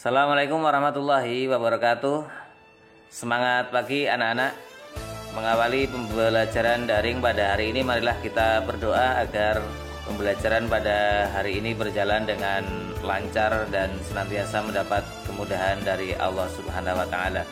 Assalamualaikum warahmatullahi wabarakatuh. Semangat pagi anak-anak. Mengawali pembelajaran daring pada hari ini, marilah kita berdoa agar pembelajaran pada hari ini berjalan dengan lancar dan senantiasa mendapat kemudahan dari Allah Subhanahu wa taala.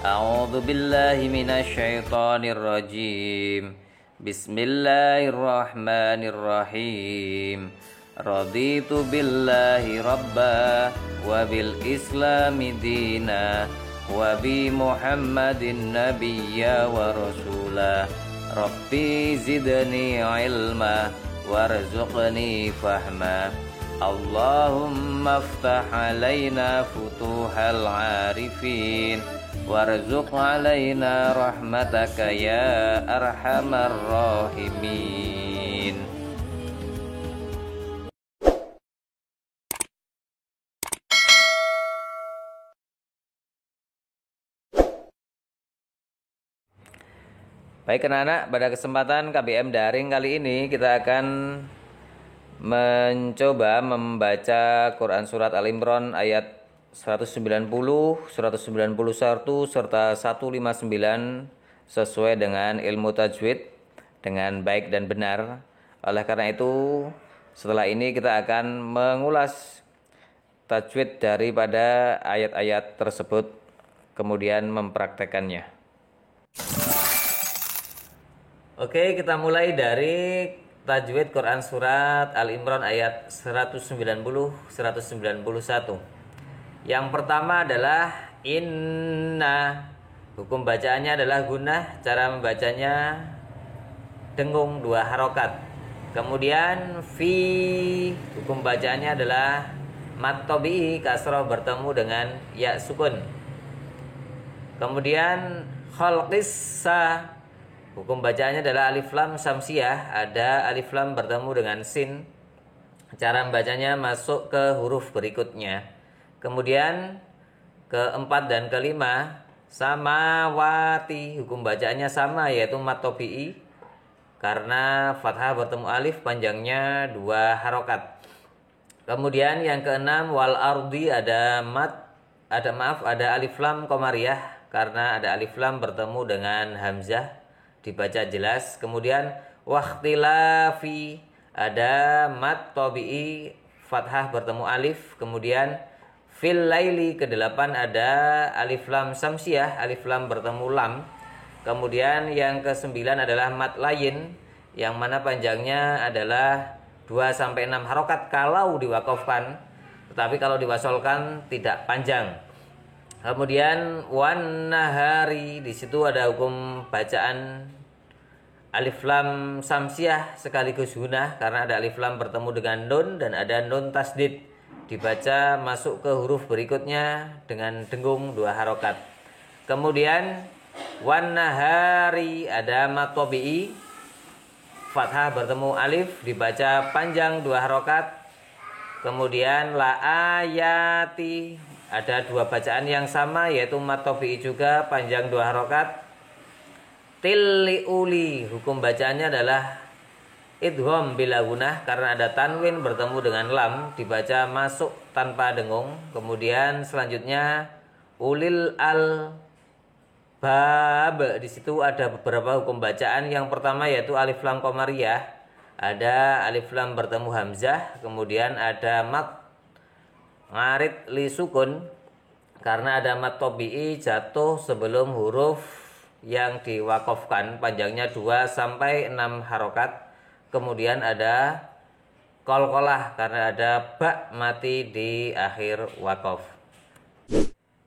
A'udzu billahi minasyaitonir rajim. Bismillahirrahmanirrahim. Raditu billahi rabba wa bil islami dina wa bi muhammadin nabiyya wa rasula. Rabbi zidni ilma warzuqni fahma. Allahumma aftah alaina futuhal arifin warzuq alaina rahmataka ya arhamar rahimin. Baik anak-anak, pada kesempatan KBM Daring kali ini kita akan mencoba membaca Quran Surat Al-Imran ayat 190, 191, serta 159 sesuai dengan ilmu tajwid dengan baik dan benar. Oleh karena itu, setelah ini kita akan mengulas tajwid daripada ayat-ayat tersebut, kemudian mempraktekannya. Oke, kita mulai dari tajwid Quran Surat Al-Imran ayat 190, 191. Yang pertama adalah inna. Hukum bacaannya adalah gunnah, cara membacanya dengung 2 harokat. Kemudian fi, hukum bacaannya adalah mat tabi'i kasroh bertemu dengan ya sukun. Kemudian khalqissa, hukum bacaannya adalah alif lam samsiyah, ada alif lam bertemu dengan sin. Cara membacanya masuk ke huruf berikutnya. Kemudian keempat dan kelima samawati, hukum bacaannya sama, yaitu mat tabi'i karena fathah bertemu alif, panjangnya 2 harokat. Kemudian yang keenam wal ardi, ada alif lam qamariyah karena ada alif lam bertemu dengan hamzah, dibaca jelas. Kemudian wakhtilafi, ada mat tabi'i fathah bertemu alif. Kemudian fil laili, ke-8 ada alif lam samsiyah, alif lam bertemu lam. Kemudian yang ke-9 adalah mat layin, yang mana panjangnya adalah 2-6 harokat kalau diwakafkan, tetapi kalau diwasolkan tidak panjang. Kemudian wan nahari, di situ ada hukum bacaan alif lam samsiyah sekaligus gunnah karena ada alif lam bertemu dengan nun dan ada nun tasdid, dibaca masuk ke huruf berikutnya dengan dengung 2 harokat. Kemudian wan nahari, ada mat tabi'i fathah bertemu alif, dibaca panjang 2 harokat. Kemudian la ayati, ada 2 bacaan yang sama, yaitu mat tabi'i juga panjang 2 harokat. Tilli uli, hukum bacaannya adalah idgham bila gunnah karena ada tanwin bertemu dengan lam, dibaca masuk tanpa dengung. Kemudian selanjutnya ulil al bab, di situ ada beberapa hukum bacaan. Yang pertama yaitu alif lam qamariyah, ada alif lam bertemu hamzah. Kemudian ada mat ngarid li sukun karena ada mat tabi'i jatuh sebelum huruf yang diwakafkan, panjangnya 2-6 harokat. Kemudian ada qalqalah karena ada ba mati di akhir wakaf.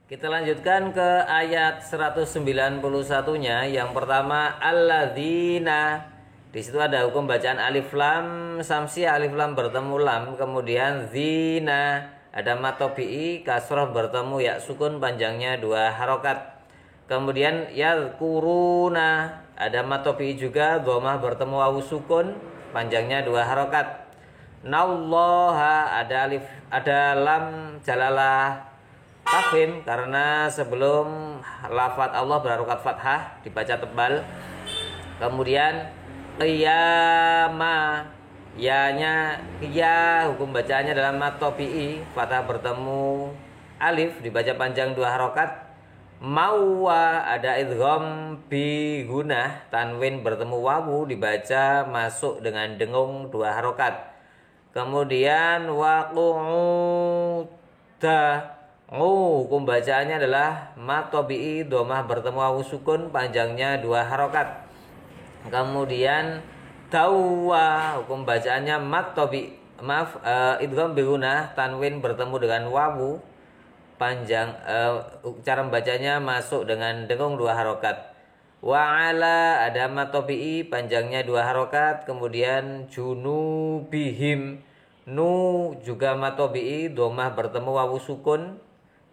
Kita lanjutkan ke ayat 191-nya. Yang pertama alladzina, di situ ada hukum bacaan alif lam samsiyah, alif lam bertemu lam. Kemudian zina, ada mat tabi'i kasroh bertemu ya sukun, panjangnya 2 harokat. Kemudian yadhkuruna, ada mat tabi'i juga, dhammah bertemu wawu sukun, panjangnya 2 harokat. Nallaha, ada lam jalalah tafhim karena sebelum lafaz Allah berharokat fathah, dibaca tebal. Kemudian qiyama, Ya-nya ya, hukum bacaannya adalah mat tabi'i, fathah bertemu alif dibaca panjang 2 harokat. Mauwa ada idgham bi gunah, tanwin bertemu wawu dibaca masuk dengan dengung 2 harokat. Kemudian waqu'uda, hukum bacaannya adalah mat tabi'i, domah bertemu wawu sukun panjangnya 2 harokat. Kemudian dawa, hukum bacaannya mat tabi, idgham bi gunah, tanwin bertemu dengan wawu panjang, cara membacanya masuk dengan dengung 2 harokat. Wa ala ada mat tabi'i panjangnya 2 harokat. Kemudian junubihim, nu juga mat tabi'i, domah bertemu wawu sukun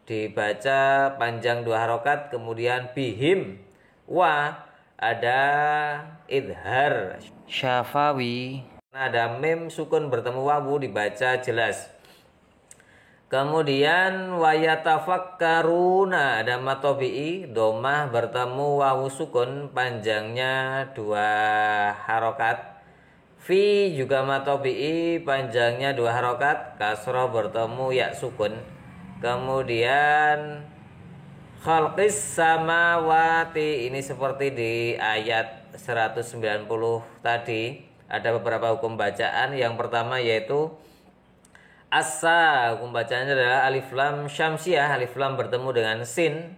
dibaca panjang 2 harokat. Kemudian bihim, wa ada idhar syafawi, ada mim sukun bertemu wawu dibaca jelas. Kemudian wayatafakkaruna ada mat tabi'i, domah bertemu wawu sukun panjangnya 2 harokat. Fi juga mat tabi'i panjangnya 2 harokat, kasroh bertemu ya sukun. Kemudian khalqis samawati, ini seperti di ayat 190 tadi. Ada beberapa hukum bacaan. Yang pertama yaitu asa, hukum bacaannya adalah alif lam syamsiah, alif lam bertemu dengan sin,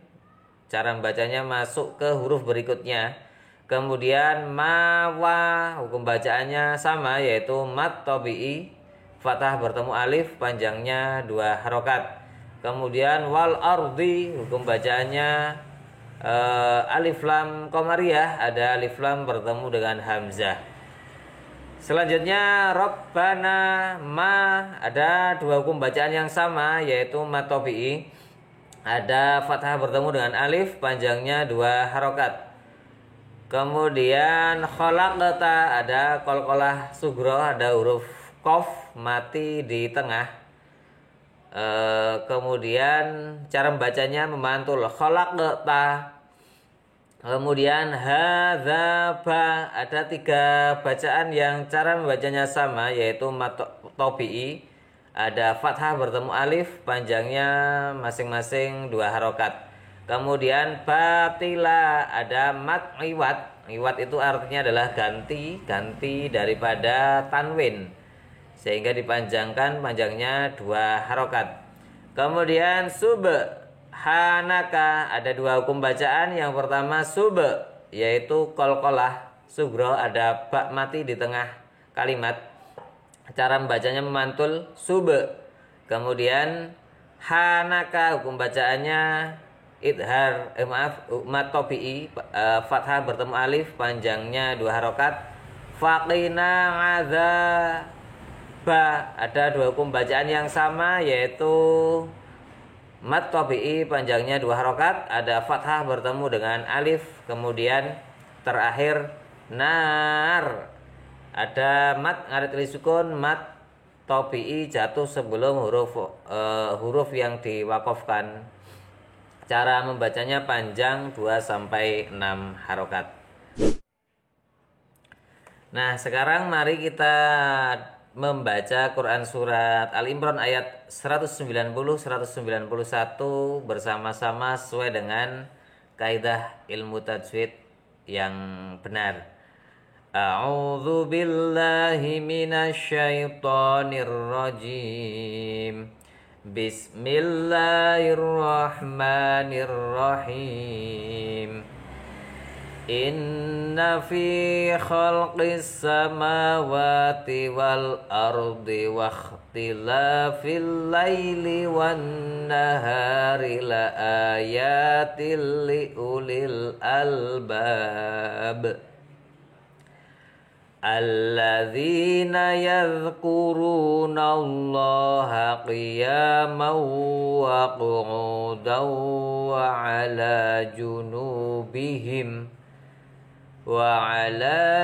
cara membacanya masuk ke huruf berikutnya. Kemudian mawa, hukum bacaannya sama yaitu mat tabi'i, fathah bertemu alif panjangnya 2 harokat. Kemudian wal ardi, hukum bacaannya alif lam qamariyah, ada alif lam bertemu dengan hamzah. Selanjutnya Rabbana ma, ada 2 hukum bacaan yang sama yaitu mat tabi'i, ada fathah bertemu dengan alif panjangnya 2 harokat. Kemudian khalaqta, ada qalqalah sughra, ada huruf qaf mati di tengah. Kemudian cara membacanya memantul khalaqta. Kemudian hadzaba, ada 3 bacaan yang cara membacanya sama yaitu mat tabi'i, ada fathah bertemu alif panjangnya masing-masing 2 harokat. Kemudian batila, ada mat iwat. Iwat itu artinya adalah ganti daripada tanwin, sehingga dipanjangkan panjangnya 2 harokat. Kemudian subhanaka, ada 2 hukum bacaan. Yang pertama sub, yaitu qalqalah sughra, ada ba mati di tengah kalimat, cara membacanya memantul sub. Kemudian hanaka, hukum bacaannya idhar, mat tabi'i, fathah bertemu alif panjangnya 2 harokat. Faqina adzaba, ada 2 hukum bacaan yang sama yaitu mat tabi'i panjangnya 2 harokat, ada fathah bertemu dengan alif. Kemudian terakhir nar, ada mat ngarit li sukun, mat tabi'i jatuh sebelum huruf yang diwakafkan. Cara membacanya panjang 2-6 harokat. Nah, sekarang mari kita membaca Quran surat Al-Imran ayat 190-191 bersama-sama sesuai dengan kaidah ilmu tajwid yang benar. A'udzu billahi minasyaitonir rajim. Bismillahirrahmanirrahim. Inna fi khalqis samawati wal ardi wa ikhtilafil laili wan nahari la ayatil li ulil albab. Alladzina yadhkuruna Allaha qiyaman wa qu'udan wa 'ala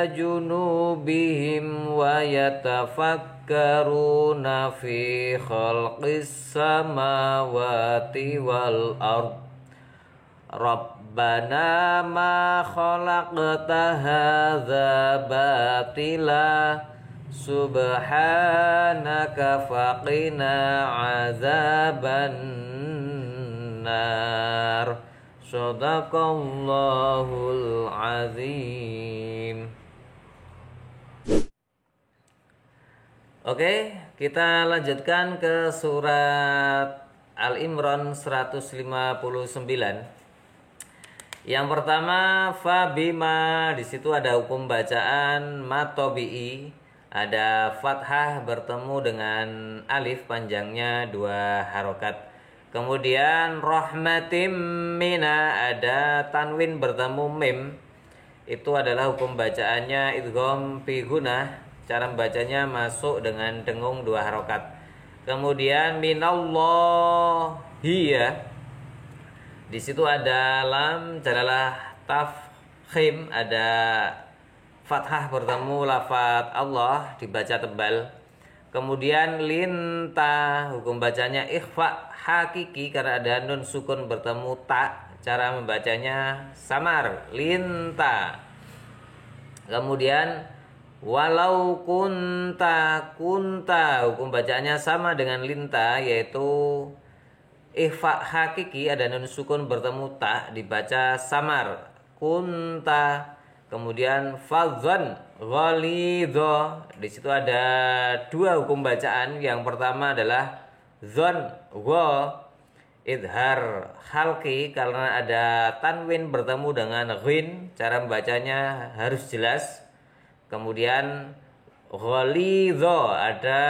junubihim wa yatafakkaruna fi khalqis samawati wal ard. Rabbana ma khalaqta hadza batila Subhanaka faqina azaban nar. Shadaqallahul azim. Oke, kita lanjutkan ke surat Al-Imran 159. Yang pertama fabima, di situ ada hukum bacaan matobi'i, ada fathah bertemu dengan alif panjangnya 2 harokat. Kemudian rahmatim mina, ada tanwin bertemu mim, itu adalah hukum bacaannya idgham fi gunnah, cara membacanya masuk dengan dengung 2 harokat. Kemudian minallahi, ya, di situ ada lam jalalah tafkhim, ada fathah bertemu lafaz Allah dibaca tebal. Kemudian linta, hukum bacanya ikhfa hakiki karena ada nun sukun bertemu ta, cara membacanya samar, linta. Kemudian walau kunta, hukum bacanya sama dengan linta, yaitu ikhfa hakiki, ada nun sukun bertemu ta, dibaca samar, kunta. Kemudian fadzan ghalidho, di situ ada 2 hukum bacaan. Yang pertama adalah dzan gha, idhar halqi karena ada tanwin bertemu dengan ghin, cara membacanya harus jelas. Kemudian ghalidho, ada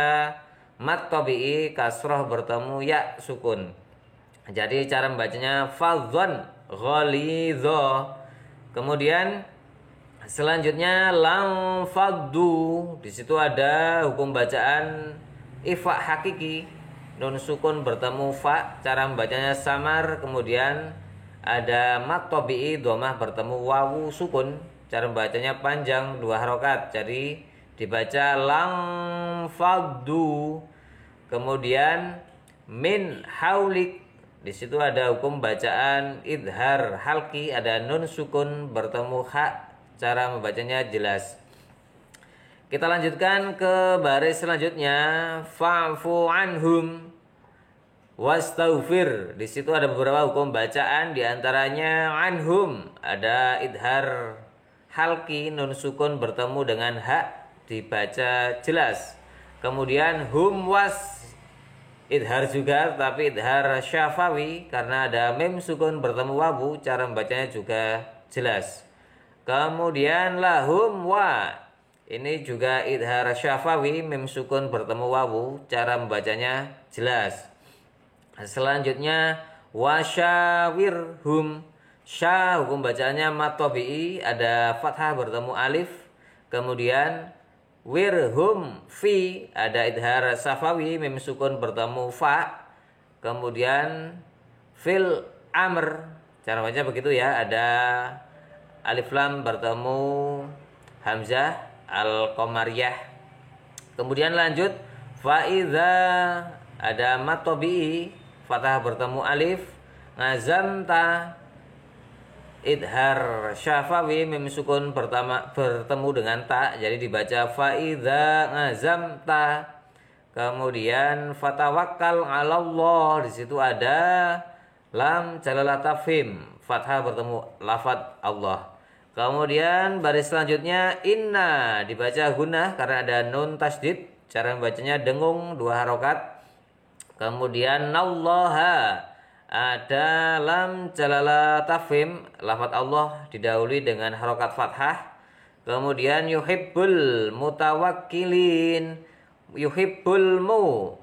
mat tabi'i kasroh bertemu ya sukun, jadi cara membacanya fadzan ghalidho. Kemudian selanjutnya lam faddu, di situ ada hukum bacaan ifa hakiki, nun sukun bertemu fa, cara membacanya samar. Kemudian ada mat tabi'i dhammah bertemu wawu sukun, cara membacanya panjang 2 harokat, jadi dibaca lam faddu. Kemudian min haulik, di situ ada hukum bacaan idhar halki, ada nun sukun bertemu ha, cara membacanya jelas. Kita lanjutkan ke baris selanjutnya, fa'fu anhum wastaghfir. Di situ ada beberapa hukum bacaan, diantaranya anhum ada idhar halki, nun sukun bertemu dengan ha, dibaca jelas. Kemudian hum was, idhar juga tapi idhar syafawi karena ada mim sukun bertemu wawu, cara membacanya juga jelas. Kemudian lahum wa, ini juga idhar syafawi, mim sukun bertemu wawu, cara membacanya jelas. Selanjutnya wasyawirhum, sya hukum bacaannya mat tabi'i, ada fathah bertemu alif. Kemudian wirhum fi, ada idhar safawi, mim sukun bertemu fa. Kemudian fil amr, cara baca begitu ya, ada alif lam bertemu hamzah al-qamariyah. Kemudian lanjut faiza, ada mat tabi'i, fathah bertemu alif. Ngazamta, idhar syafawi, mim sukun bertemu dengan ta, jadi dibaca faiza ngazamta. Kemudian fatawakkal 'alallah, di situ ada lam jalalah tafhim, fathah bertemu lafaz Allah. Kemudian baris selanjutnya inna, dibaca gunnah karena ada nun tasdid, cara membacanya dengung 2 harokat. Kemudian nallaha, ada lam jalalah tafhim, lafaz Allah didahului dengan harokat fathah. Kemudian yuhibbul mutawakkilin, yuhibbul mu,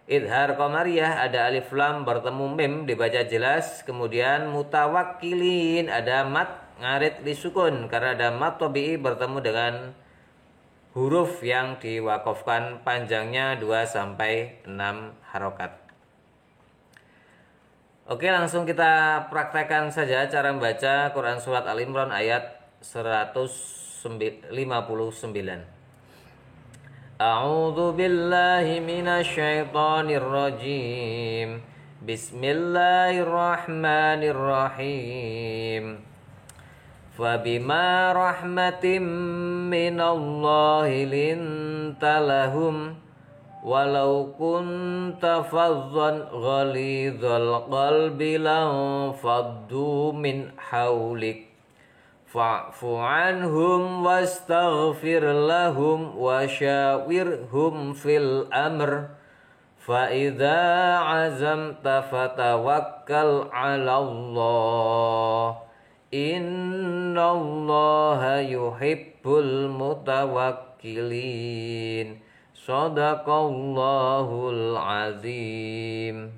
idhar qamariyah, ada alif lam bertemu mim, dibaca jelas. Kemudian mutawakkilin, ada mat ngarit disukun karena ada mat tabi'i bertemu dengan huruf yang diwakafkan, panjangnya 2 sampai 6 harokat. Oke, langsung kita praktekkan saja cara membaca Quran Surat Al-Imran ayat 159. A'udzu billahi minasyaitonir rajim. Bismillahirrahmanirrahim. Fabima rahmatim minallahi linta lahum walau kunta faddan ghalidhal qalbi lanfaddu min hawlik fa'fu anhum wastaghfir lahum wasyawirhum fil amr fa idza azamta fatawakkal 'ala Allah innallaha yuhibbul mutawakkilin. Shadaqallahul azim.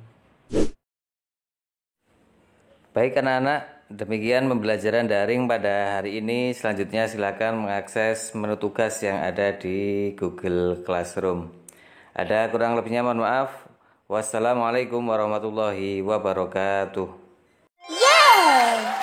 Baik anak-anak, demikian pembelajaran daring pada hari ini. Selanjutnya silakan mengakses menu tugas yang ada di Google Classroom. Ada kurang lebihnya mohon maaf. Wassalamualaikum warahmatullahi wabarakatuh. Yeah!